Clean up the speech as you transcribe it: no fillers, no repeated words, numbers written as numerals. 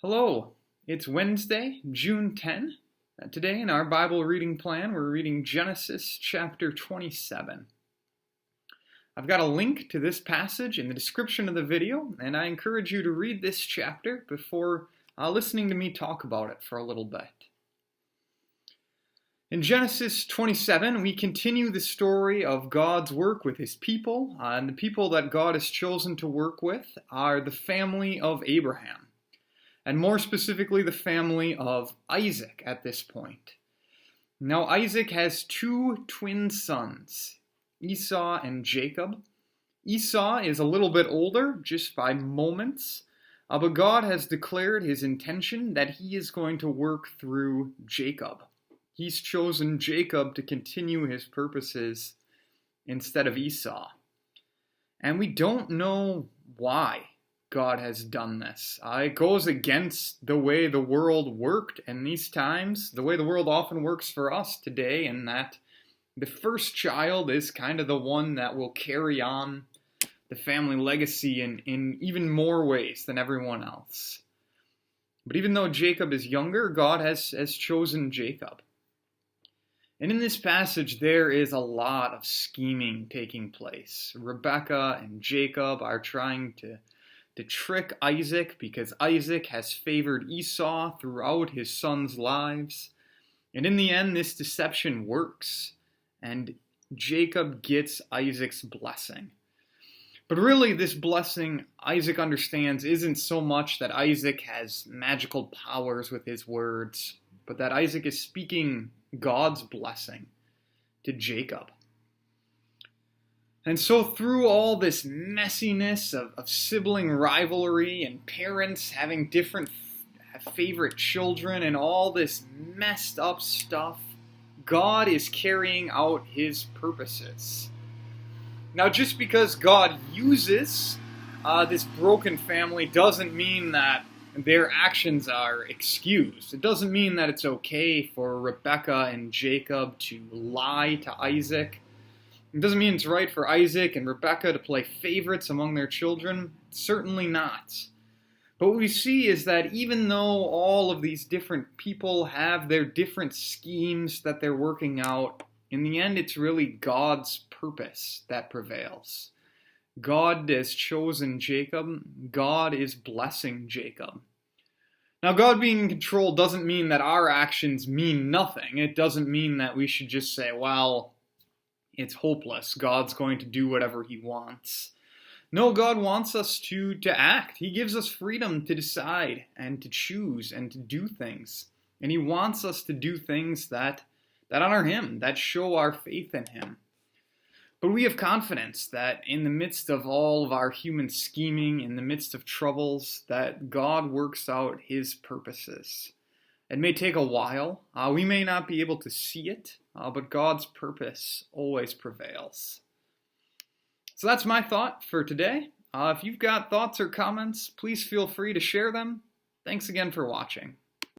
Hello, it's Wednesday, June 10. Today in our Bible reading plan, we're reading Genesis chapter 27. I've got a link to this passage in the description of the video, and I encourage you to read this chapter before listening to me talk about it for a little bit. In Genesis 27, we continue the story of God's work with his people, and the people that God has chosen to work with are the family of Abraham. And more specifically, the family of Isaac at this point. Now, Isaac has two twin sons, Esau and Jacob. Esau is a little bit older, just by moments, but God has declared his intention that he is going to work through Jacob. He's chosen Jacob to continue his purposes instead of Esau. And we don't know why God has done this. It goes against the way the world worked in these times, the way the world often works for us today, in that the first child is kind of the one that will carry on the family legacy in even more ways than everyone else. But even though Jacob is younger, God has chosen Jacob. And in this passage, there is a lot of scheming taking place. Rebekah and Jacob are trying to trick Isaac because Isaac has favored Esau throughout his sons' lives. And in the end, this deception works, and Jacob gets Isaac's blessing. But really, this blessing, Isaac understands, isn't so much that Isaac has magical powers with his words, but that Isaac is speaking God's blessing to Jacob. And so through all this messiness of sibling rivalry and parents having different favorite children and all this messed up stuff, God is carrying out his purposes. Now, just because God uses this broken family doesn't mean that their actions are excused. It doesn't mean that it's okay for Rebekah and Jacob to lie to Isaac. It doesn't mean it's right for Isaac and Rebekah to play favorites among their children. Certainly not. But what we see is that even though all of these different people have their different schemes that they're working out, in the end it's really God's purpose that prevails. God has chosen Jacob. God is blessing Jacob. Now, God being in control doesn't mean that our actions mean nothing. It doesn't mean that we should just say, well, it's hopeless. God's going to do whatever he wants. No, God wants us to act. He gives us freedom to decide and to choose and to do things. And he wants us to do things that honor him, that show our faith in him. But we have confidence that in the midst of all of our human scheming, in the midst of troubles, that God works out his purposes. It may take a while. We may not be able to see it, but God's purpose always prevails. So that's my thought for today. If you've got thoughts or comments, please feel free to share them. Thanks again for watching.